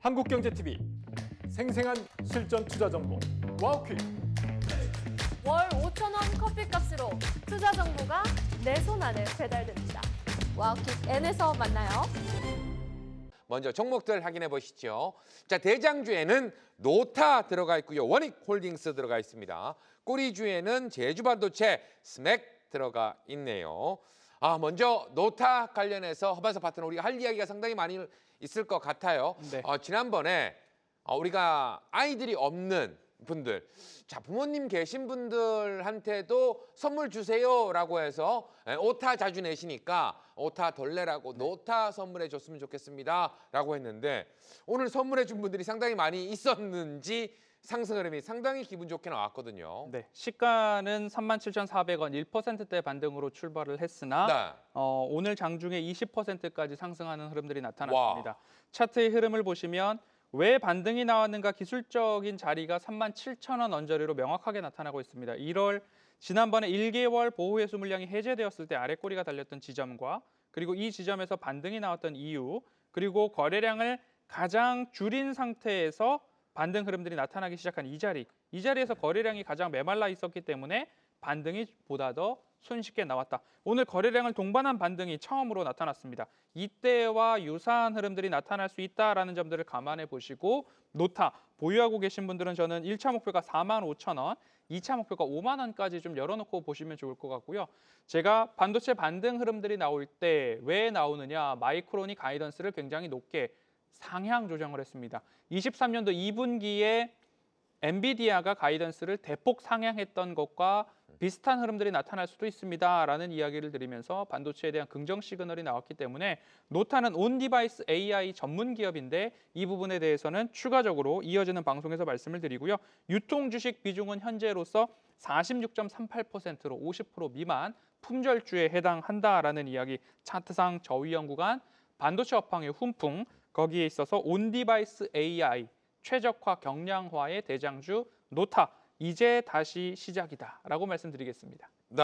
한국경제TV 생생한 실전 투자 정보 와우퀴. 월 5,000원 커피값으로 투자 정보가 내 손 안에 배달됩니다. 와우킥 N에서 만나요. 먼저 종목들 확인해 보시죠. 자, 대장주에는 노타 들어가 있고요. 원익홀딩스 들어가 있습니다. 꼬리주에는 제주반도체, 스맥 들어가 있네요. 먼저 노타 관련해서 허반서 파트너 우리가 할 이야기가 상당히 많이 있을 것 같아요. 네. 지난번에 우리가 아이들이 없는 분들, 자, 부모님 계신 분들한테도 선물 주세요라고 해서 오타 자주 내시니까 오타 덜 내라고 노타 선물해 줬으면 좋겠습니다 라고 했는데, 오늘 선물해 준 분들이 상당히 많이 있었는지 상승 흐름이 상당히 기분 좋게 나왔거든요. 네, 시가는 37,400원 1%대 반등으로 출발을 했으나 네. 오늘 장중에 20%까지 상승하는 흐름들이 나타났습니다. 와. 차트의 흐름을 보시면 왜 반등이 나왔는가, 기술적인 자리가 37,000원 언저리로 명확하게 나타나고 있습니다. 1월 지난번에 1개월 보호회수 물량이 해제되었을 때 아래꼬리가 달렸던 지점과, 그리고 이 지점에서 반등이 나왔던 이유, 그리고 거래량을 가장 줄인 상태에서 반등 흐름들이 나타나기 시작한 이 자리에서 거래량이 가장 메말라 있었기 때문에 반등이 보다 더 손쉽게 나왔다. 오늘 거래량을 동반한 반등이 처음으로 나타났습니다. 이때와 유사한 흐름들이 나타날 수 있다라는 점들을 감안해 보시고, 노타 보유하고 계신 분들은 저는 1차 목표가 45,000원, 2차 목표가 5만 원까지 좀 열어놓고 보시면 좋을 것 같고요. 제가 반도체 반등 흐름들이 나올 때 왜 나오느냐, 마이크론이 가이던스를 굉장히 높게 상향 조정을 했습니다. 23년도 2분기에 엔비디아가 가이던스를 대폭 상향했던 것과 비슷한 흐름들이 나타날 수도 있습니다라는 이야기를 드리면서 반도체에 대한 긍정 시그널이 나왔기 때문에, 노타는 온디바이스 AI 전문 기업인데 이 부분에 대해서는 추가적으로 이어지는 방송에서 말씀을 드리고요. 유통 주식 비중은 현재로서 46.38%로 50% 미만 품절주에 해당한다라는 이야기, 차트상 저위험 구간, 반도체 업황의 훈풍, 거기에 있어서 온디바이스 AI 최적화 경량화의 대장주 노타, 이제 다시 시작이다라고 말씀드리겠습니다. 네.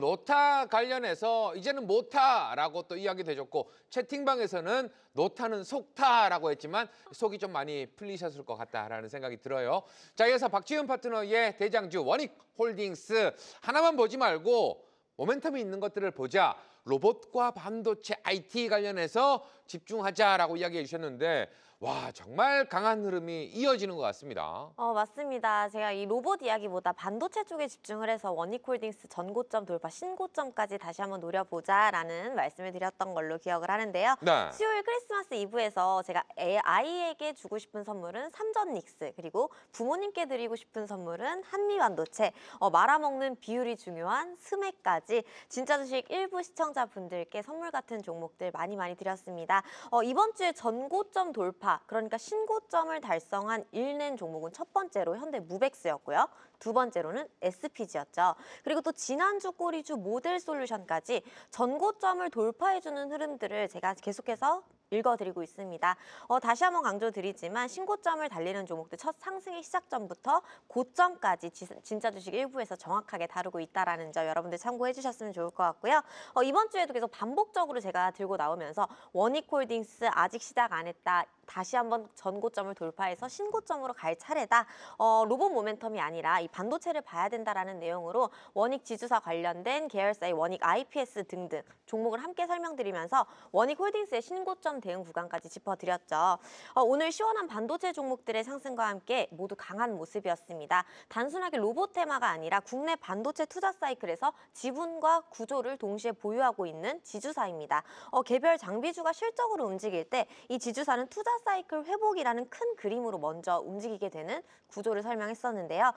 노타 관련해서 이제는 모타라고 또 이야기 되셨고, 채팅방에서는 노타는 속타라고 했지만 속이 좀 많이 풀리셨을 것 같다라는 생각이 들어요. 자, 이어서 박지훈 파트너의 대장주 원익홀딩스 하나만 보지 말고 모멘텀이 있는 것들을 보자. 로봇과 반도체 IT 관련해서 집중하자라고 이야기해 주셨는데, 와, 정말 강한 흐름이 이어지는 것 같습니다. 맞습니다. 제가 이 로봇 이야기보다 반도체 쪽에 집중을 해서 원익홀딩스 전고점 돌파, 신고점까지 다시 한번 노려보자라는 말씀을 드렸던 걸로 기억을 하는데요. 네. 수요일 크리스마스 이브에서 제가 아이에게 주고 싶은 선물은 삼전닉스, 그리고 부모님께 드리고 싶은 선물은 한미반도체, 말아먹는 비율이 중요한 스맥까지 진짜 주식 일부 시청자분들께 선물 같은 종목들 많이 드렸습니다. 이번 주에 전고점 돌파, 그러니까 신고점을 달성한 일낸 종목은 첫 번째로 현대무벡스였고요. 두 번째로는 SPG였죠. 그리고 또 지난주 꼬리주 모델솔루션까지 전고점을 돌파해주는 흐름들을 제가 계속해서 읽어드리고 있습니다. 다시 한번 강조드리지만 신고점을 달리는 종목들 첫 상승의 시작점부터 고점까지 진짜 주식 일부에서 정확하게 다루고 있다는 점 여러분들 참고해 주셨으면 좋을 것 같고요. 이번 주에도 계속 반복적으로 제가 들고 나오면서 원익홀딩스 아직 시작 안 했다, 다시 한번 전고점을 돌파해서 신고점으로 갈 차례다, 로봇 모멘텀이 아니라 이 반도체를 봐야 된다라는 내용으로 원익 지주사 관련된 계열사의 원익 IPS 등등 종목을 함께 설명드리면서 원익홀딩스의 신고점 대응 구간까지 짚어드렸죠. 오늘 시원한 반도체 종목들의 상승과 함께 모두 강한 모습이었습니다. 단순하게 로봇 테마가 아니라 국내 반도체 투자 사이클에서 지분과 구조를 동시에 보유하고 있는 지주사입니다. 개별 장비주가 실적으로 움직일 때 이 지주사는 투자 사이클 회복이라는 큰 그림으로 먼저 움직이게 되는 구조를 설명했었는데요.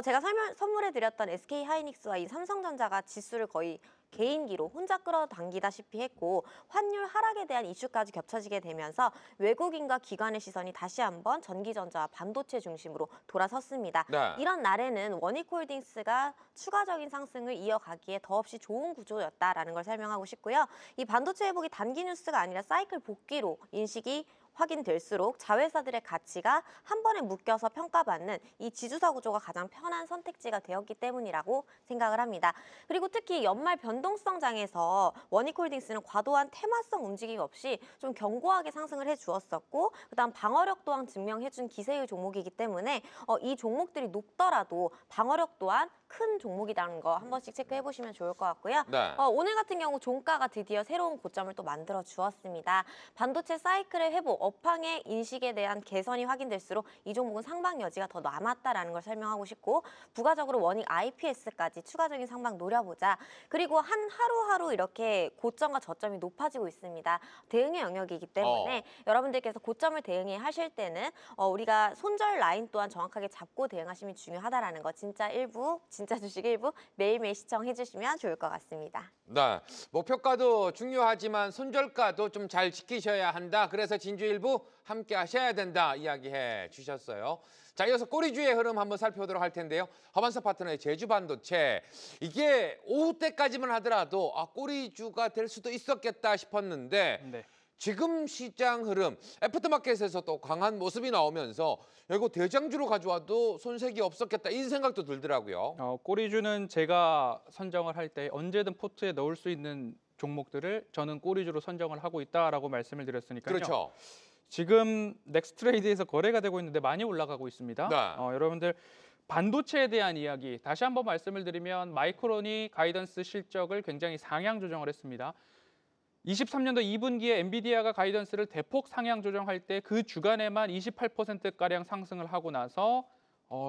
제가 선물해드렸던 SK하이닉스와 이 삼성전자가 지수를 거의 개인기로 혼자 끌어당기다시피 했고, 환율 하락에 대한 이슈까지 겹쳐지게 되면서 외국인과 기관의 시선이 다시 한번 전기전자와 반도체 중심으로 돌아섰습니다. 네. 이런 날에는 원익홀딩스가 추가적인 상승을 이어가기에 더없이 좋은 구조였다라는 걸 설명하고 싶고요. 이 반도체 회복이 단기 뉴스가 아니라 사이클 복귀로 인식이 확인될수록 자회사들의 가치가 한 번에 묶여서 평가받는 이 지주사 구조가 가장 편한 선택지가 되었기 때문이라고 생각을 합니다. 그리고 특히 연말 변동성 장에서 원익홀딩스는 과도한 테마성 움직임 없이 좀 견고하게 상승을 해주었었고, 그다음 방어력 또한 증명해준 기세의 종목이기 때문에 이 종목들이 높더라도 방어력 또한 큰 종목이라는 거 한 번씩 체크해 보시면 좋을 것 같고요. 네. 오늘 같은 경우 종가가 드디어 새로운 고점을 또 만들어 주었습니다. 반도체 사이클의 회복, 업황의 인식에 대한 개선이 확인될수록 이 종목은 상방 여지가 더 남았다라는 걸 설명하고 싶고, 부가적으로 원익 IPS까지 추가적인 상방 노려보자. 그리고 한 하루하루 이렇게 고점과 저점이 높아지고 있습니다. 대응의 영역이기 때문에 여러분들께서 고점을 대응하실 때는 우리가 손절 라인 또한 정확하게 잡고 대응하시면 중요하다라는 거, 진짜 일부, 진짜 주식 일부 매일매일 시청해 주시면 좋을 것 같습니다. 네, 목표가도 중요하지만 손절가도 좀 잘 지키셔야 한다. 그래서 진주일부 함께 하셔야 된다 이야기해 주셨어요. 자, 이어서 꼬리주의 흐름 한번 살펴보도록 할 텐데요. 허반서 파트너의 제주반도체, 이게 오후 때까지만 하더라도 꼬리주가 될 수도 있었겠다 싶었는데 네. 지금 시장 흐름, 애프터마켓에서 또 강한 모습이 나오면서 이거 대장주로 가져와도 손색이 없었겠다 이 생각도 들더라고요. 꼬리주는 제가 선정을 할 때 언제든 포트에 넣을 수 있는 종목들을 저는 꼬리주로 선정을 하고 있다라고 말씀을 드렸으니까요. 그렇죠. 지금 넥스트레이드에서 거래가 되고 있는데 많이 올라가고 있습니다. 네. 여러분들 반도체에 대한 이야기 다시 한번 말씀을 드리면 마이크론이 가이던스 실적을 굉장히 상향 조정을 했습니다. 23년도 2분기에 엔비디아가 가이던스를 대폭 상향 조정할 때 그 주간에만 28%가량 상승을 하고 나서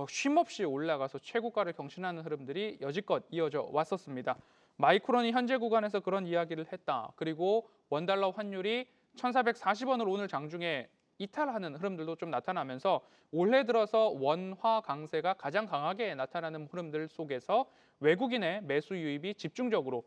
쉼없이 올라가서 최고가를 경신하는 흐름들이 여지껏 이어져 왔었습니다. 마이크론이 현재 구간에서 그런 이야기를 했다. 그리고 원달러 환율이 1,440원을 오늘 장중에 이탈하는 흐름들도 좀 나타나면서 올해 들어서 원화 강세가 가장 강하게 나타나는 흐름들 속에서 외국인의 매수 유입이 집중적으로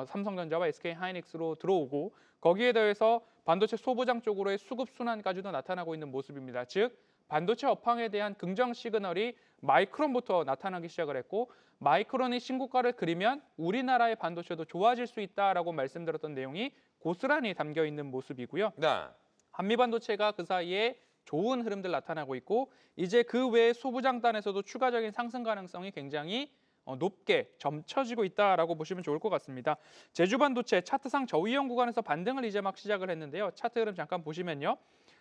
삼성전자와 SK하이닉스로 들어오고, 거기에 더해서 반도체 소부장 쪽으로의 수급 순환까지도 나타나고 있는 모습입니다. 즉 반도체 업황에 대한 긍정 시그널이 마이크론부터 나타나기 시작을 했고, 마이크론이 신고가를 그리면 우리나라의 반도체도 좋아질 수 있다라고 말씀드렸던 내용이 고스란히 담겨 있는 모습이고요. 네. 한미반도체가 그 사이에 좋은 흐름들 나타나고 있고, 이제 그 외의 소부장단에서도 추가적인 상승 가능성이 굉장히 높게 점쳐지고 있다라고 보시면 좋을 것 같습니다. 제주반도체 차트상 저위험 구간에서 반등을 이제 막 시작을 했는데요. 차트 흐름 잠깐 보시면요.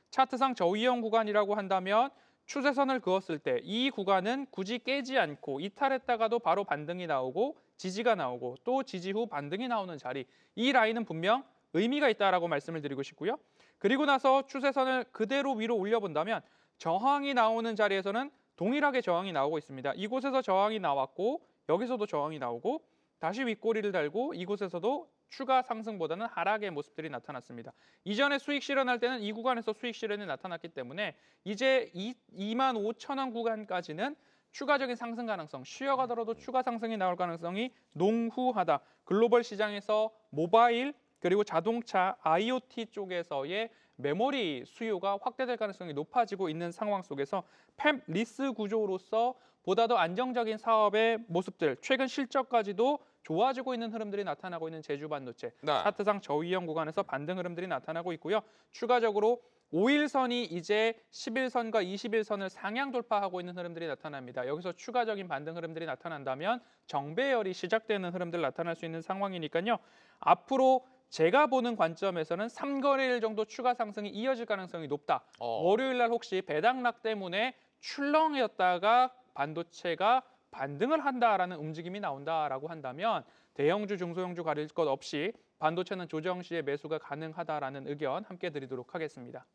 차트상 저위험 구간이라고 한다면 추세선을 그었을 때 이 구간은 굳이 깨지 않고 이탈했다가도 바로 반등이 나오고 지지가 나오고 또 지지 후 반등이 나오는 자리, 이 라인은 분명 의미가 있다라고 말씀을 드리고 싶고요. 그리고 나서 추세선을 그대로 위로 올려본다면 저항이 나오는 자리에서는 동일하게 저항이 나오고 있습니다. 이곳에서 저항이 나왔고 여기서도 저항이 나오고 다시 윗꼬리를 달고 이곳에서도 추가 상승보다는 하락의 모습들이 나타났습니다. 이전에 수익 실현할 때는 이 구간에서 수익 실현이 나타났기 때문에 이제 25,000원 구간까지는 추가적인 상승 가능성, 쉬어가더라도 추가 상승이 나올 가능성이 농후하다. 글로벌 시장에서 모바일 그리고 자동차, IoT 쪽에서의 메모리 수요가 확대될 가능성이 높아지고 있는 상황 속에서 팹 리스 구조로서 보다 더 안정적인 사업의 모습들, 최근 실적까지도 좋아지고 있는 흐름들이 나타나고 있는 제주반도체. 네. 차트상 저위험 구간에서 반등 흐름들이 나타나고 있고요. 추가적으로 5일선이 이제 11선과 21선을 상향 돌파하고 있는 흐름들이 나타납니다. 여기서 추가적인 반등 흐름들이 나타난다면 정배열이 시작되는 흐름들 나타날 수 있는 상황이니까요. 앞으로 제가 보는 관점에서는 3거래일 정도 추가 상승이 이어질 가능성이 높다. 월요일 날 혹시 배당락 때문에 출렁이었다가 반도체가 반등을 한다라는 움직임이 나온다라고 한다면 대형주, 중소형주 가릴 것 없이 반도체는 조정 시에 매수가 가능하다라는 의견 함께 드리도록 하겠습니다.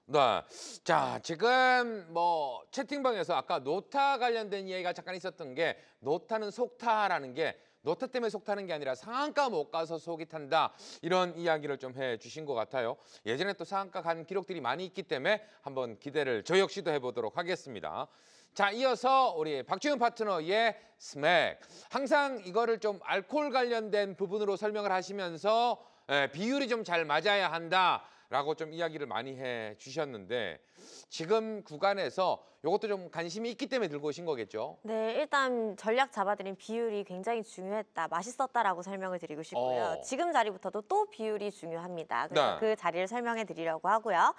네. 자, 지금 채팅방에서 아까 노타 관련된 이야기가 잠깐 있었던 게, 노타는 속타라는 게 노타 때문에 속타는 게 아니라 상한가 못 가서 속이 탄다, 이런 이야기를 좀 해주신 것 같아요. 예전에 또 상한가 간 기록들이 많이 있기 때문에 한번 기대를 저 역시도 해보도록 하겠습니다. 자, 이어서 우리 박주현 파트너의 스맥. 항상 이거를 좀 알코올 관련된 부분으로 설명을 하시면서 비율이 좀 잘 맞아야 한다 라고 좀 이야기를 많이 해 주셨는데 지금 구간에서 이것도 좀 관심이 있기 때문에 들고 오신 거겠죠? 네, 일단 전략 잡아드린 비율이 굉장히 중요했다, 맛있었다라고 설명을 드리고 싶고요. 지금 자리부터도 또 비율이 중요합니다. 그래서 네. 그 자리를 설명해 드리려고 하고요.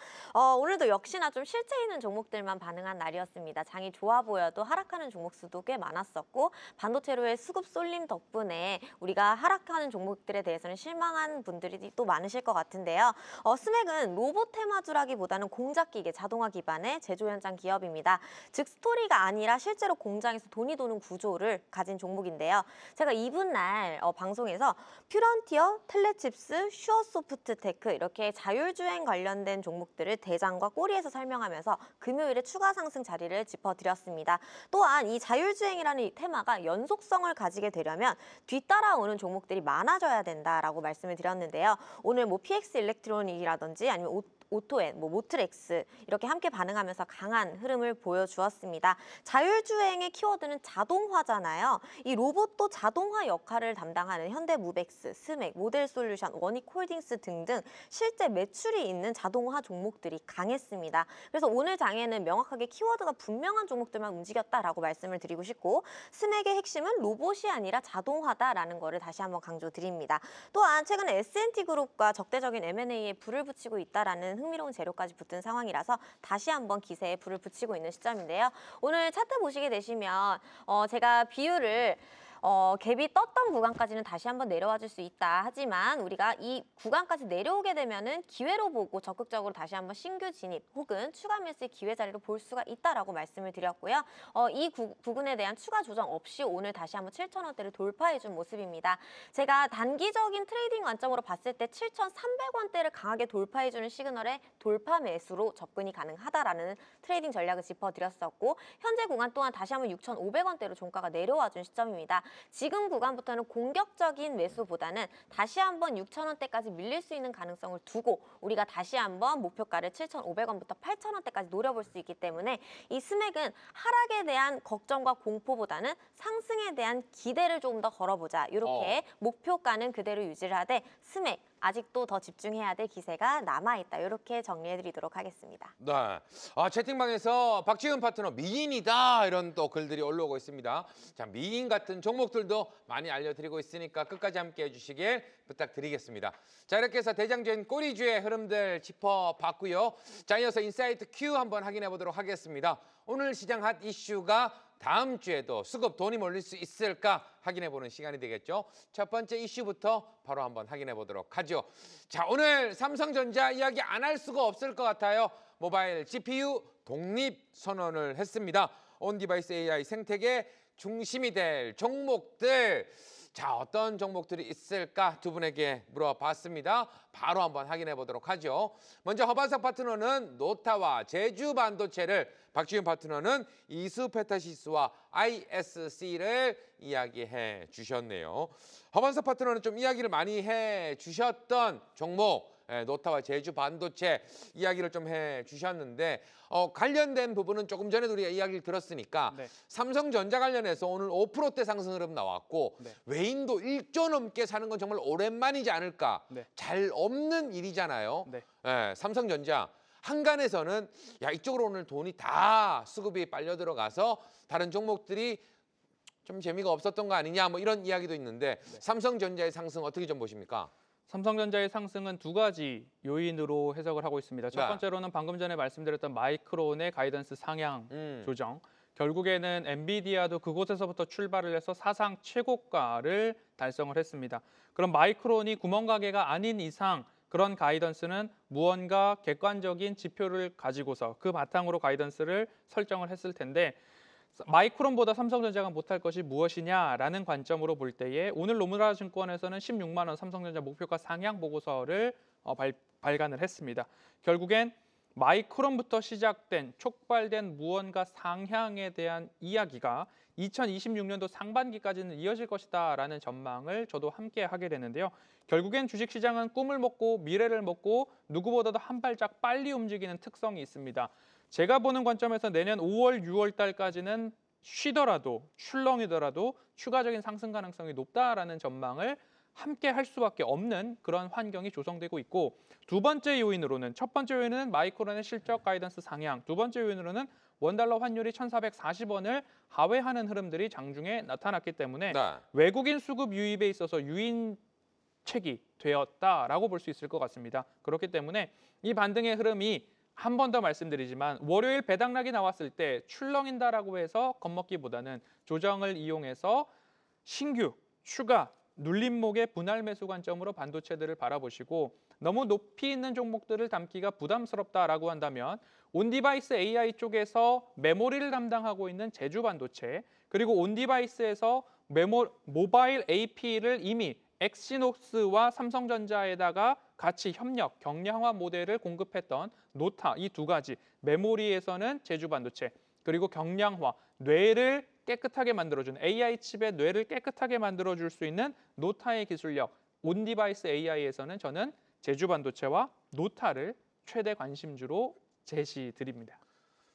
오늘도 역시나 좀 실제 있는 종목들만 반응한 날이었습니다. 장이 좋아 보여도 하락하는 종목 수도 꽤 많았었고 반도체로의 수급 쏠림 덕분에 우리가 하락하는 종목들에 대해서는 실망한 분들이 또 많으실 것 같은데요. 스맥은 로봇 테마주라기보다는 공작기계, 자동화 기반의 제조 현장 기업입니다. 즉 스토리가 아니라 실제로 공장에서 돈이 도는 구조를 가진 종목인데요. 제가 이분 날 방송에서 퓨런티어, 텔레칩스, 슈어소프트테크 이렇게 자율주행 관련된 종목들을 대장과 꼬리에서 설명하면서 금요일에 추가 상승 자리를 짚어드렸습니다. 또한 이 자율주행이라는 이 테마가 연속성을 가지게 되려면 뒤따라오는 종목들이 많아져야 된다라고 말씀을 드렸는데요. 오늘 뭐 PX 일렉트로닉이라든지 아니면 오토엔, 모트렉스 이렇게 함께 반응하면서 강한 흐름을 보여주었습니다. 자율주행의 키워드는 자동화잖아요. 이 로봇도 자동화 역할을 담당하는 현대무벡스, 스맥, 모델솔루션, 원익홀딩스 등등 실제 매출이 있는 자동화 종목들이 강했습니다. 그래서 오늘 장에는 명확하게 키워드가 분명한 종목들만 움직였다라고 말씀을 드리고 싶고 스맥의 핵심은 로봇이 아니라 자동화다라는 거를 다시 한번 강조드립니다. 또한 최근에 S&T그룹과 적대적인 M&A에 불을 붙이고 있다라는 흥미로운 재료까지 붙은 상황이라서 다시 한번 기세에 불을 붙이고 있는 시점인데요. 오늘 차트 보시게 되시면 제가 비율을 갭이 떴던 구간까지는 다시 한번 내려와 줄 수 있다. 하지만 우리가 이 구간까지 내려오게 되면은 기회로 보고 적극적으로 다시 한번 신규 진입 혹은 추가 매수의 기회 자리로 볼 수가 있다라고 말씀을 드렸고요. 이 부분에 대한 추가 조정 없이 오늘 다시 한번 7,000원대를 돌파해 준 모습입니다. 제가 단기적인 트레이딩 관점으로 봤을 때 7,300원대를 강하게 돌파해 주는 시그널에 돌파 매수로 접근이 가능하다라는 트레이딩 전략을 짚어드렸었고 현재 구간 또한 다시 한번 6,500원대로 종가가 내려와 준 시점입니다. 지금 구간부터는 공격적인 매수보다는 다시 한번 6,000원대까지 밀릴 수 있는 가능성을 두고 우리가 다시 한번 목표가를 7,500원부터 8,000원대까지 노려볼 수 있기 때문에 이 스맥은 하락에 대한 걱정과 공포보다는 상승에 대한 기대를 조금 더 걸어보자. 이렇게 목표가는 그대로 유지를 하되 스맥 아직도 더 집중해야 될 기세가 남아있다. 이렇게 정리해드리도록 하겠습니다. 네. 채팅방에서 박지은 파트너 미인이다 이런 또 글들이 올라오고 있습니다. 자, 미인 같은 종목들도 많이 알려드리고 있으니까 끝까지 함께 해주시길 부탁드리겠습니다. 자, 이렇게 해서 대장주인 꼬리주의 흐름들 짚어봤고요. 자, 이어서 인사이트 Q 한번 확인해 보도록 하겠습니다. 오늘 시장 핫 이슈가 다음 주에도 수급 돈이 몰릴 수 있을까 확인해 보는 시간이 되겠죠. 첫 번째 이슈부터 바로 한번 확인해 보도록 하죠. 자, 오늘 삼성전자 이야기 안 할 수가 없을 것 같아요. 모바일 GPU 독립 선언을 했습니다. 온디바이스 AI 생태계 중심이 될 종목들. 자, 어떤 종목들이 있을까 두 분에게 물어봤습니다. 바로 한번 확인해 보도록 하죠. 먼저 허반석 파트너는 노타와 제주 반도체를, 박지윤 파트너는 이수페타시스와 ISC를 이야기해 주셨네요. 허반석 파트너는 좀 이야기를 많이 해 주셨던 종목, 노타와 제주 반도체 이야기를 좀 해 주셨는데 관련된 부분은 조금 전에 우리가 이야기를 들었으니까 네. 삼성전자 관련해서 오늘 5%대 상승 흐름 나왔고 네. 외인도 1조 넘게 사는 건 정말 오랜만이지 않을까. 네. 잘 없는 일이잖아요. 네. 삼성전자 한간에서는 야, 이쪽으로 오늘 돈이 다 수급이 빨려 들어가서 다른 종목들이 좀 재미가 없었던 거 아니냐 뭐 이런 이야기도 있는데 삼성전자의 상승 어떻게 좀 보십니까? 삼성전자의 상승은 두 가지 요인으로 해석을 하고 있습니다. 첫 네. 번째로는 방금 전에 말씀드렸던 마이크론의 가이던스 상향 조정. 결국에는 엔비디아도 그곳에서부터 출발을 해서 사상 최고가를 달성을 했습니다. 그럼 마이크론이 구멍가게가 아닌 이상 그런 가이던스는 무언가 객관적인 지표를 가지고서 그 바탕으로 가이던스를 설정을 했을 텐데 마이크론보다 삼성전자가 못할 것이 무엇이냐라는 관점으로 볼 때에 오늘 노무라 증권에서는 16만 원 삼성전자 목표가 상향 보고서를 발간을 했습니다. 결국엔 마이크론부터 시작된 촉발된 무언가 상향에 대한 이야기가 2026년도 상반기까지는 이어질 것이다라는 전망을 저도 함께 하게 되는데요. 결국엔 주식시장은 꿈을 먹고 미래를 먹고 누구보다도 한 발짝 빨리 움직이는 특성이 있습니다. 제가 보는 관점에서 내년 5월, 6월 달까지는 쉬더라도 출렁이더라도 추가적인 상승 가능성이 높다라는 전망을 함께 할 수밖에 없는 그런 환경이 조성되고 있고, 두 번째 요인으로는, 첫 번째 요인은 마이크론의 실적 가이던스 상향, 두 번째 요인으로는 원달러 환율이 1,440원을 하회하는 흐름들이 장중에 나타났기 때문에 네. 외국인 수급 유입에 있어서 유인책이 되었다라고 볼 수 있을 것 같습니다. 그렇기 때문에 이 반등의 흐름이 한 번 더 말씀드리지만 월요일 배당락이 나왔을 때 출렁인다라고 해서 겁먹기보다는 조정을 이용해서 신규, 추가, 눌림목의 분할 매수 관점으로 반도체들을 바라보시고, 너무 높이 있는 종목들을 담기가 부담스럽다라고 한다면 온디바이스 AI 쪽에서 메모리를 담당하고 있는 제주 반도체, 그리고 온디바이스에서 모바일 AP를 이미 엑시노스와 삼성전자에다가 같이 협력, 경량화 모델을 공급했던 노타, 이 두 가지, 메모리에서는 제주 반도체, 그리고 경량화, 뇌를 깨끗하게 만들어준 AI 칩의 뇌를 깨끗하게 만들어줄 수 있는 노타의 기술력, 온디바이스 AI에서는 저는 제주 반도체와 노타를 최대 관심주로 제시드립니다.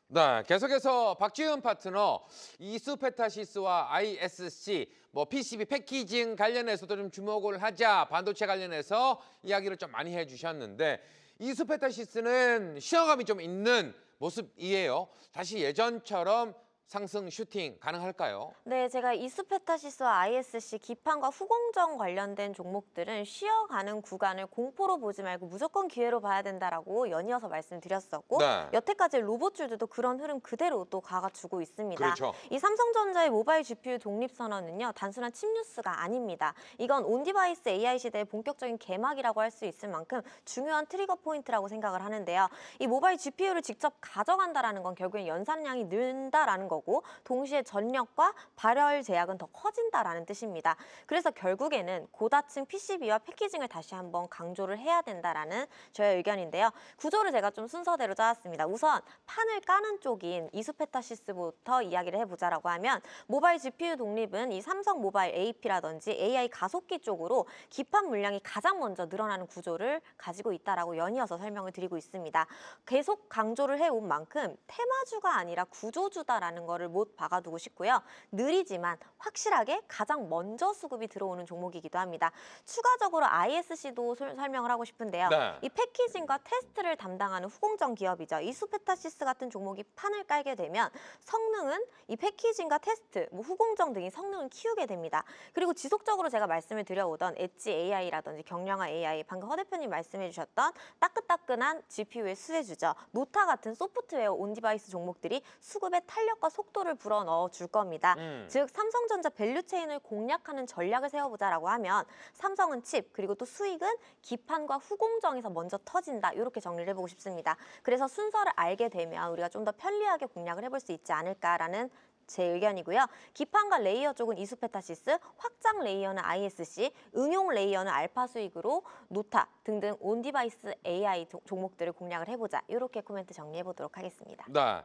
네, 계속해서 박지훈 파트너, 이수페타시스와 ISC, PCB 패키징 관련해서도 좀 주목을 하자, 반도체 관련해서 이야기를 좀 많이 해주셨는데, 이수페타시스는 쉬어감이 좀 있는 모습이에요. 다시 예전처럼 상승 슈팅 가능할까요? 네, 제가 이수페타시스와 ISC 기판과 후공정 관련된 종목들은 쉬어가는 구간을 공포로 보지 말고 무조건 기회로 봐야 된다라고 연이어서 말씀드렸었고, 네. 여태까지 로봇줄들도 그런 흐름 그대로 또 가가주고 있습니다. 그렇죠. 이 삼성전자의 모바일 GPU 독립 선언은요, 단순한 칩 뉴스가 아닙니다. 이건 온디바이스 AI 시대의 본격적인 개막이라고 할 수 있을 만큼 중요한 트리거 포인트라고 생각을 하는데요. 이 모바일 GPU를 직접 가져간다라는 건 결국엔 연산량이 는다라는 거고, 동시에 전력과 발열 제약은 더 커진다라는 뜻입니다. 그래서 결국에는 고다층 PCB와 패키징을 다시 한번 강조를 해야 된다라는 저의 의견인데요. 구조를 제가 좀 순서대로 짜왔습니다. 우선 판을 까는 쪽인 이수페타시스부터 이야기를 해보자라고 하면, 모바일 GPU 독립은 이 삼성 모바일 AP라든지 AI 가속기 쪽으로 기판 물량이 가장 먼저 늘어나는 구조를 가지고 있다라고 연이어서 설명을 드리고 있습니다. 계속 강조를 해온 만큼 테마주가 아니라 구조주다라는 거를 못 박아두고 싶고요. 느리지만 확실하게 가장 먼저 수급이 들어오는 종목이기도 합니다. 추가적으로 ISC도 설명을 하고 싶은데요. 네. 이 패키징과 테스트를 담당하는 후공정 기업이죠. 이수페타시스 같은 종목이 판을 깔게 되면 성능은 이 패키징과 테스트, 후공정 등이 성능을 키우게 됩니다. 그리고 지속적으로 제가 말씀을 드려오던 엣지 AI라든지 경량화 AI, 방금 허 대표님 말씀해 주셨던 따끈따끈한 GPU의 수혜주죠. 노타 같은 소프트웨어 온디바이스 종목들이 수급의 탄력과 속도를 불어넣어 줄 겁니다. 즉 삼성전자 밸류체인을 공략하는 전략을 세워보자라고 하면, 삼성은 칩, 그리고 또 수익은 기판과 후공정에서 먼저 터진다, 이렇게 정리를 해보고 싶습니다. 그래서 순서를 알게 되면 우리가 좀 더 편리하게 공략을 해볼 수 있지 않을까라는 제 의견이고요. 기판과 레이어 쪽은 이수페타시스, 확장 레이어는 ISC, 응용 레이어는 알파 수익으로 노타 등등 온디바이스 AI 종목들을 공략을 해보자, 이렇게 코멘트 정리해 보도록 하겠습니다. 네.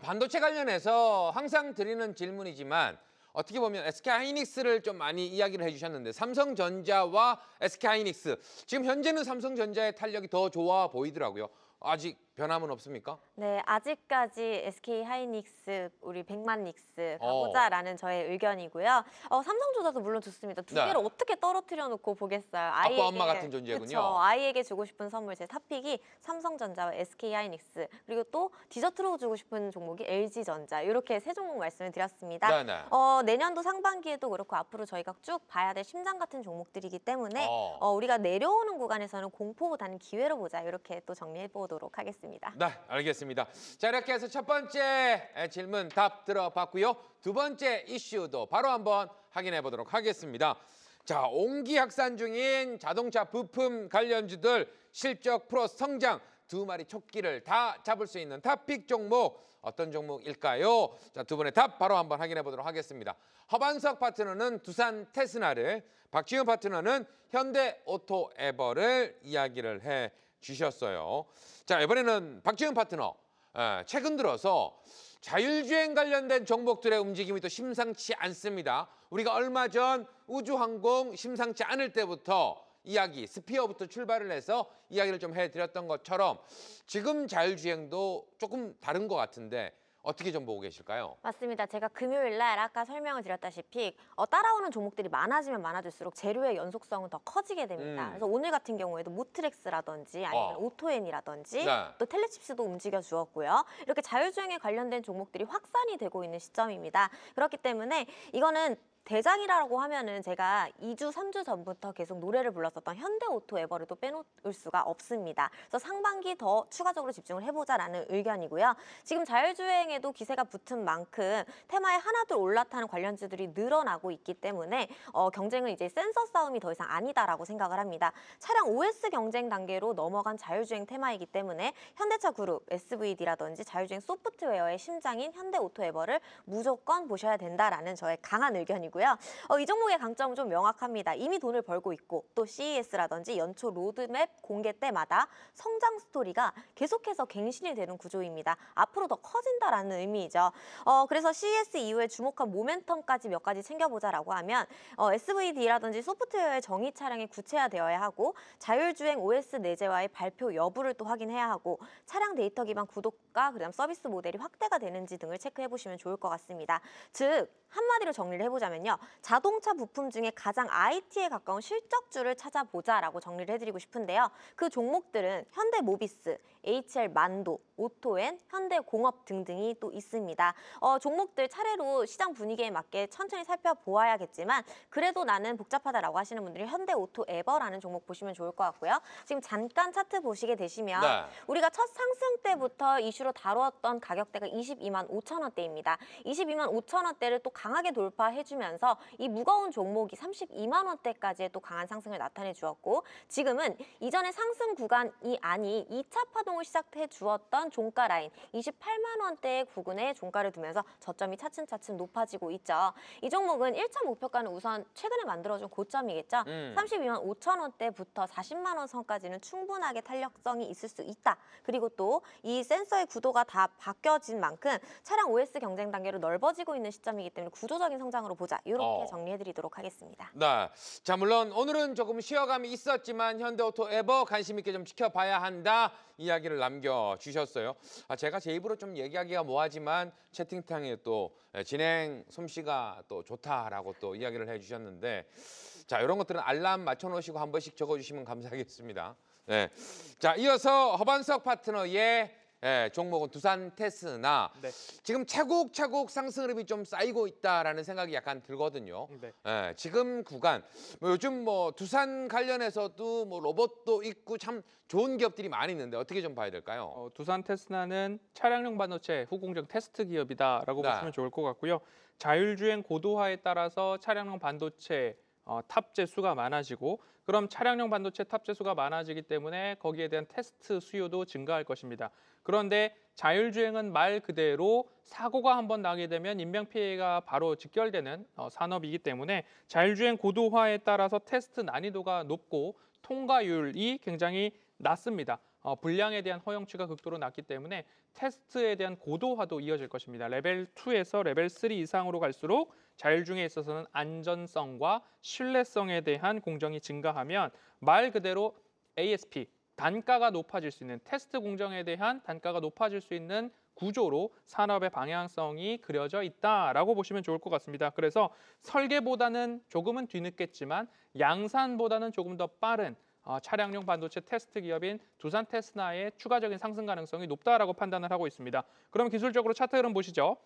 반도체 관련해서 항상 드리는 질문이지만, 어떻게 보면 SK하이닉스를 좀 많이 이야기를 해주셨는데, 삼성전자와 SK하이닉스, 지금 현재는 삼성전자의 탄력이 더 좋아 보이더라고요. 아직 변함은 없습니까? 네, 아직까지 SK하이닉스, 우리 백만닉스 가보자라는 저의 의견이고요. 삼성전자도 물론 좋습니다. 두 네. 개를 어떻게 떨어뜨려 놓고 보겠어요. 아빠 엄마 같은 존재군요. 그쵸, 아이에게 주고 싶은 선물, 제 탑픽이 삼성전자와 SK하이닉스, 그리고 또 디저트로 주고 싶은 종목이 LG전자, 이렇게 세 종목 말씀을 드렸습니다. 네네. 내년도 상반기에도 그렇고 앞으로 저희가 쭉 봐야 될 심장 같은 종목들이기 때문에 우리가 내려오는 구간에서는 공포보다는 기회로 보자, 이렇게 또 정리해 보도록 하겠습니다. 네, 알겠습니다. 자, 이렇게 해서 첫 번째 질문 답 들어봤고요. 두 번째 이슈도 바로 한번 확인해 보도록 하겠습니다. 자, 옹기학산 중인 자동차 부품 관련주들 실적 플러스 성장, 두 마리 토끼를 다 잡을 수 있는 탑픽 종목, 어떤 종목일까요? 자, 두 분의 답 바로 한번 확인해 보도록 하겠습니다. 허반석 파트너는 두산 테스나를, 박지훈 파트너는 현대오토에버를 이야기를 해 주셨어요. 자, 이번에는 박지훈 파트너, 최근 들어서 자율주행 관련된 종목들의 움직임이 또 심상치 않습니다. 우리가 얼마 전 우주항공 심상치 않을 때부터 이야기, 스피어부터 출발을 해서 이야기를 좀 해드렸던 것처럼 지금 자율주행도 조금 다른 것 같은데, 어떻게 좀 보고 계실까요? 맞습니다. 제가 금요일 날 아까 설명을 드렸다시피 따라오는 종목들이 많아지면 많아질수록 재료의 연속성은 더 커지게 됩니다. 그래서 오늘 같은 경우에도 모트렉스라든지 아니면 오토엔이라든지 네. 또 텔레칩스도 움직여 주었고요. 이렇게 자율주행에 관련된 종목들이 확산이 되고 있는 시점입니다. 그렇기 때문에 이거는 대장이라고 하면은 제가 2주, 3주 전부터 계속 노래를 불렀었던 현대오토에버를 빼놓을 수가 없습니다. 그래서 상반기 더 추가적으로 집중을 해보자라는 의견이고요. 지금 자율주행에도 기세가 붙은 만큼 테마에 하나둘 올라타는 관련주들이 늘어나고 있기 때문에 경쟁은 이제 센서 싸움이 더 이상 아니다라고 생각을 합니다. 차량 OS 경쟁 단계로 넘어간 자율주행 테마이기 때문에 현대차 그룹, SVD라든지 자율주행 소프트웨어의 심장인 현대오토에버를 무조건 보셔야 된다라는 저의 강한 의견이고요. 이 종목의 강점은 좀 명확합니다. 이미 돈을 벌고 있고 또 CES라든지 연초 로드맵 공개 때마다 성장 스토리가 계속해서 갱신이 되는 구조입니다. 앞으로 더 커진다라는 의미이죠. 그래서 CES 이후에 주목한 모멘텀까지 몇 가지 챙겨보자라고 하면 SVD라든지 소프트웨어의 정의 차량이 구체화되어야 하고 자율주행 OS 내재와의 발표 여부를 또 확인해야 하고 차량 데이터 기반 구독과 그다음 서비스 모델이 확대가 되는지 등을 체크해 보시면 좋을 것 같습니다. 즉 한마디로 정리를 해보자면요. 자동차 부품 중에 가장 IT에 가까운 실적주를 찾아보자라고 정리를 해드리고 싶은데요. 그 종목들은 현대모비스, HR 만도, 오토엔, 현대공업 등등이 또 있습니다. 종목들 차례로 시장 분위기에 맞게 천천히 살펴보아야겠지만 그래도 나는 복잡하다라고 하시는 분들이 현대오토에버라는 종목 보시면 좋을 것 같고요. 지금 잠깐 차트 보시게 되시면 네. 우리가 첫 상승 때부터 이슈로 다루었던 가격대가 22만 5천 원대입니다. 22만 5천 원대를 또 강하게 돌파해주면서 이 무거운 종목이 32만 원대까지의 또 강한 상승을 나타내 주었고 지금은 이전의 상승 구간이 아닌 2차 파동을 시작해 주었던 종가 라인 28만 원대의 구간에 종가를 두면서 저점이 차츰차츰 높아지고 있죠. 이 종목은 1차 목표가는 우선 최근에 만들어준 고점이겠죠. 32만 5천 원대부터 40만 원 선까지는 충분하게 탄력성이 있을 수 있다. 그리고 또 이 센서의 구도가 다 바뀌어진 만큼 차량 OS 경쟁 단계로 넓어지고 있는 시점이기 때문에 구조적인 성장으로 보자. 이렇게 정리해드리도록 하겠습니다. 네. 자, 물론 오늘은 조금 쉬어감이 있었지만 현대오토에버 관심 있게 좀 지켜봐야 한다 이야기를 남겨주셨어요. 제가 제 입으로 좀 얘기하기가 뭐하지만 채팅창에 또 진행 솜씨가 또 좋다라고 또 이야기를 해주셨는데 자, 이런 것들은 알람 맞춰놓으시고 한 번씩 적어주시면 감사하겠습니다. 네. 자, 이어서 허반석 파트너의 종목은 두산 테스나 네. 지금 차곡차곡 상승 흐름이 좀 쌓이고 있다라는 생각이 약간 들거든요. 네. 지금 구간 요즘 뭐 두산 관련해서도 뭐 로봇도 있고 참 좋은 기업들이 많이 있는데 어떻게 좀 봐야 될까요? 두산 테스나는 차량용 반도체 후공정 테스트 기업이다라고 네. 보시면 좋을 것 같고요. 자율주행 고도화에 따라서 차량용 반도체 탑재 수가 많아지고 그럼 차량용 반도체 탑재 수가 많아지기 때문에 거기에 대한 테스트 수요도 증가할 것입니다. 그런데 자율주행은 말 그대로 사고가 한번 나게 되면 인명피해가 바로 직결되는 산업이기 때문에 자율주행 고도화에 따라서 테스트 난이도가 높고 통과율이 굉장히 낮습니다. 불량에 대한 허용치가 극도로 낮기 때문에 테스트에 대한 고도화도 이어질 것입니다. 레벨 2에서 레벨 3 이상으로 갈수록 자율주행에 있어서는 안전성과 신뢰성에 대한 공정이 증가하면 말 그대로 ASP, 단가가 높아질 수 있는 테스트 공정에 대한 단가가 높아질 수 있는 구조로 산업의 방향성이 그려져 있다라고 보시면 좋을 것 같습니다. 그래서 설계보다는 조금은 뒤늦겠지만 양산보다는 조금 더 빠른 차량용 반도체 테스트 기업인 두산 테스나의 추가적인 상승 가능성이 높다라고 판단을 하고 있습니다. 그럼 기술적으로 차트 흐름 보시죠.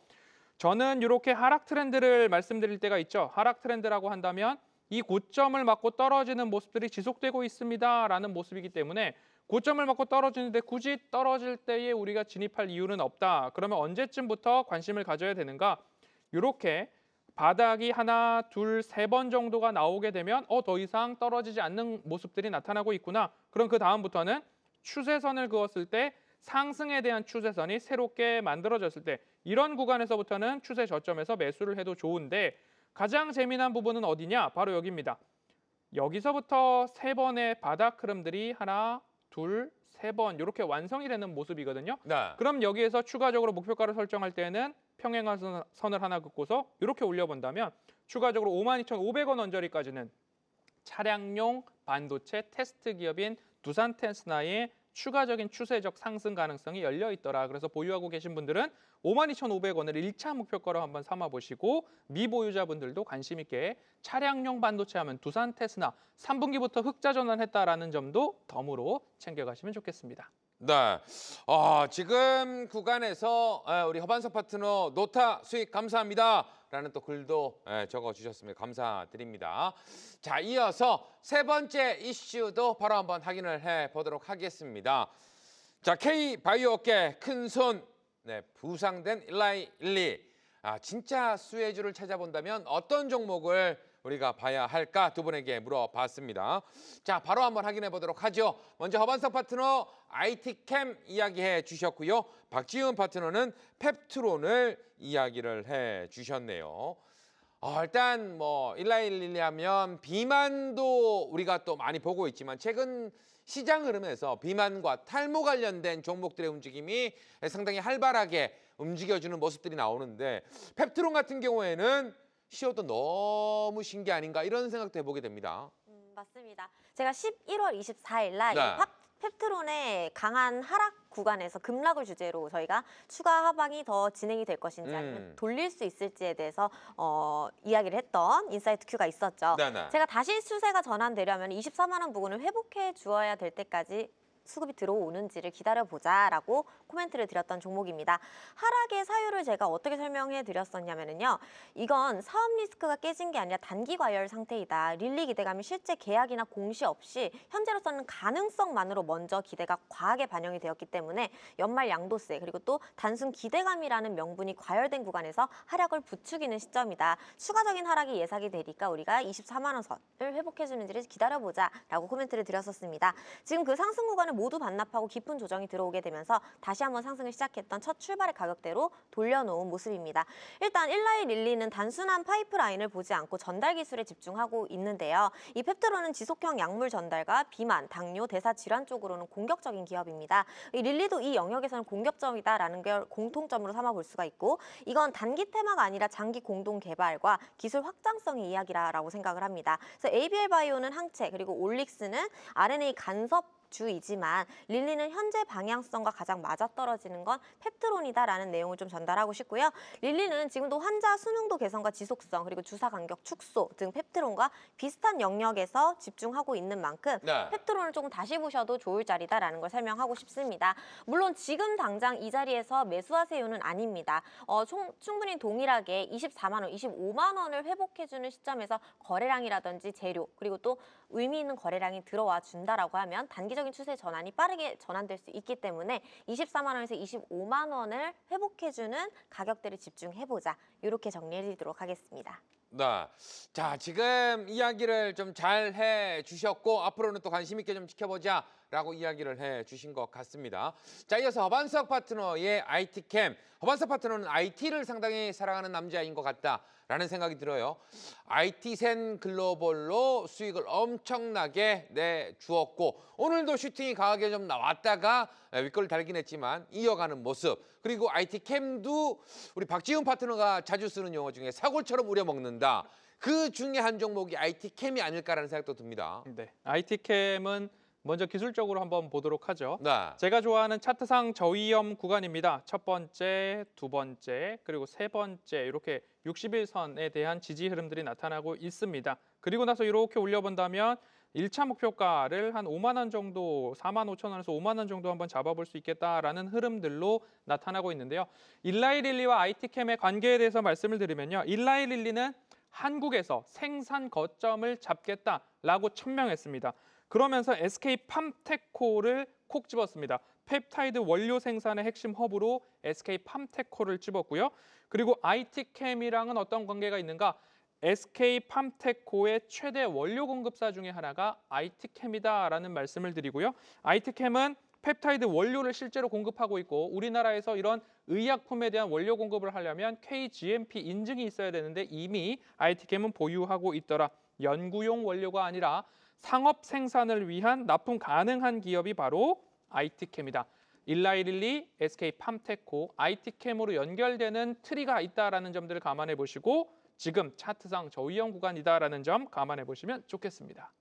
저는 이렇게 하락 트렌드를 말씀드릴 때가 있죠. 하락 트렌드라고 한다면 이 고점을 맞고 떨어지는 모습들이 지속되고 있습니다라는 모습이기 때문에 고점을 맞고 떨어지는데 굳이 떨어질 때에 우리가 진입할 이유는 없다. 그러면 언제쯤부터 관심을 가져야 되는가? 이렇게 바닥이 하나, 둘, 세 번 정도가 나오게 되면 더 이상 떨어지지 않는 모습들이 나타나고 있구나. 그럼 그 다음부터는 추세선을 그었을 때 상승에 대한 추세선이 새롭게 만들어졌을 때 이런 구간에서부터는 추세 저점에서 매수를 해도 좋은데 가장 재미난 부분은 어디냐? 바로 여기입니다. 여기서부터 세 번의 바닥 흐름들이 하나, 둘, 세 번 이렇게 완성이 되는 모습이거든요. 네. 그럼 여기에서 추가적으로 목표가를 설정할 때는 평행선을 하나 긋고서 이렇게 올려본다면 추가적으로 52,500원 언저리까지는 차량용 반도체 테스트 기업인 두산 테스나의 추가적인 추세적 상승 가능성이 열려 있더라. 그래서 보유하고 계신 분들은 52,500원을 1차 목표가로 한번 삼아 보시고 미보유자분들도 관심 있게 차량용 반도체 하면 두산 테스나 3분기부터 흑자 전환했다라는 점도 덤으로 챙겨가시면 좋겠습니다. 네, 지금 구간에서 우리 허반석 파트너 노타 수익 감사합니다. 라는 또 글도 적어주셨습니다. 감사드립니다. 자, 이어서 세 번째 이슈도 바로 한번 확인을 해보도록 하겠습니다. 자, K바이오 업계 큰손 부상된 일라이12. 진짜 수혜주를 찾아본다면 어떤 종목을 우리가 봐야 할까 두 분에게 물어봤습니다. 자, 바로 한번 확인해 보도록 하죠. 먼저 허반석 파트너 IT캠 이야기해 주셨고요. 박지훈 파트너는 펩트론을 이야기를 해 주셨네요. 일단 뭐 일라일리 하면 비만도 우리가 또 많이 보고 있지만 최근 시장 흐름에서 비만과 탈모 관련된 종목들의 움직임이 상당히 활발하게 움직여주는 모습들이 나오는데 펩트론 같은 경우에는 시어도 너무 신기 아닌가 이런 생각도 해보게 됩니다. 맞습니다. 제가 11월 24일 날 펩트론의 강한 하락 구간에서 급락을 주제로 저희가 추가 하방이 더 진행이 될 것인지 아니면 돌릴 수 있을지에 대해서 이야기를 했던 인사이트 큐가 있었죠. 네네. 제가 다시 추세가 전환되려면 24만 원 부근을 회복해 주어야 될 때까지 수급이 들어오는지를 기다려보자라고 코멘트를 드렸던 종목입니다. 하락의 사유를 제가 어떻게 설명해 드렸었냐면요. 이건 사업 리스크가 깨진 게 아니라 단기 과열 상태이다. 릴리 기대감이 실제 계약이나 공시 없이 현재로서는 가능성만으로 먼저 기대가 과하게 반영이 되었기 때문에 연말 양도세 그리고 또 단순 기대감이라는 명분이 과열된 구간에서 하락을 부추기는 시점이다. 추가적인 하락이 예상이 되니까 우리가 24만 원 선을 회복해 주는지를 기다려보자라고 코멘트를 드렸었습니다. 지금 그 상승 구간을 모두 반납하고 깊은 조정이 들어오게 되면서 다시 한번 상승을 시작했던 첫 출발의 가격대로 돌려놓은 모습입니다. 일단 일라이릴리는 단순한 파이프라인을 보지 않고 전달 기술에 집중하고 있는데요. 이 펩트론은 지속형 약물 전달과 비만, 당뇨, 대사 질환 쪽으로는 공격적인 기업입니다. 이 릴리도 이 영역에서는 공격적이다라는 걸 공통점으로 삼아 볼 수가 있고 이건 단기 테마가 아니라 장기 공동 개발과 기술 확장성의 이야기라고 생각을 합니다. 그래서 ABL 바이오는 항체 그리고 올릭스는 RNA 간섭 주이지만 릴리는 현재 방향성과 가장 맞아떨어지는 건 펩트론이다라는 내용을 좀 전달하고 싶고요. 릴리는 지금도 환자 수능도 개선과 지속성 그리고 주사 간격 축소 등 펩트론과 비슷한 영역에서 집중하고 있는 만큼 펩트론을 조금 다시 보셔도 좋을 자리다라는 걸 설명하고 싶습니다. 물론 지금 당장 이 자리에서 매수하세요는 아닙니다. 충분히 동일하게 24만 원, 25만 원을 회복해주는 시점에서 거래량이라든지 재료 그리고 또 의미 있는 거래량이 들어와 준다라고 하면 단기적인 추세 전환이 빠르게 전환될 수 있기 때문에 24만 원에서 25만 원을 회복해주는 가격대를 집중해보자. 이렇게 정리해드리도록 하겠습니다. 네. 자, 지금 이야기를 좀 잘 해주셨고 앞으로는 또 관심 있게 좀 지켜보자라고 이야기를 해주신 것 같습니다. 자, 이어서 허반석 파트너의 IT캠. 허반석 파트너는 IT를 상당히 사랑하는 남자인 것 같다라는 생각이 들어요. IT센 글로벌로 수익을 엄청나게 내주었고 오늘도 슈팅이 강하게 좀 나왔다가 윗골을 달긴 했지만 이어가는 모습. 그리고 IT캠도 우리 박지훈 파트너가 자주 쓰는 용어 중에 사골처럼 우려먹는다. 그 중에 한 종목이 IT캠이 아닐까라는 생각도 듭니다. 네, IT캠은 먼저 기술적으로 한번 보도록 하죠. 네. 제가 좋아하는 차트상 저위험 구간입니다. 첫 번째, 두 번째, 그리고 세 번째 이렇게 60일선에 대한 지지 흐름들이 나타나고 있습니다. 그리고 나서 이렇게 올려본다면 1차 목표가를 한 5만 원 정도, 4만 5천 원에서 5만 원 정도 한번 잡아볼 수 있겠다라는 흐름들로 나타나고 있는데요. 일라이릴리와 IT캠의 관계에 대해서 말씀을 드리면요. 일라이릴리는 한국에서 생산 거점을 잡겠다라고 천명했습니다. 그러면서 SK팜테코를 콕 집었습니다. 펩타이드 원료 생산의 핵심 허브로 SK팜테코를 집었고요. 그리고 IT캠이랑은 어떤 관계가 있는가? SK팜테코의 최대 원료 공급사 중에 하나가 IT캠이다라는 말씀을 드리고요. IT캠은 펩타이드 원료를 실제로 공급하고 있고 우리나라에서 이런 의약품에 대한 원료 공급을 하려면 KGMP 인증이 있어야 되는데 이미 IT캠은 보유하고 있더라. 연구용 원료가 아니라 상업 생산을 위한 납품 가능한 기업이 바로 IT캠이다. 일라이릴리, SK팜테코, IT캠으로 연결되는 트리가 있다라는 점들을 감안해 보시고 지금 차트상 저위험 구간이다라는 점 감안해 보시면 좋겠습니다.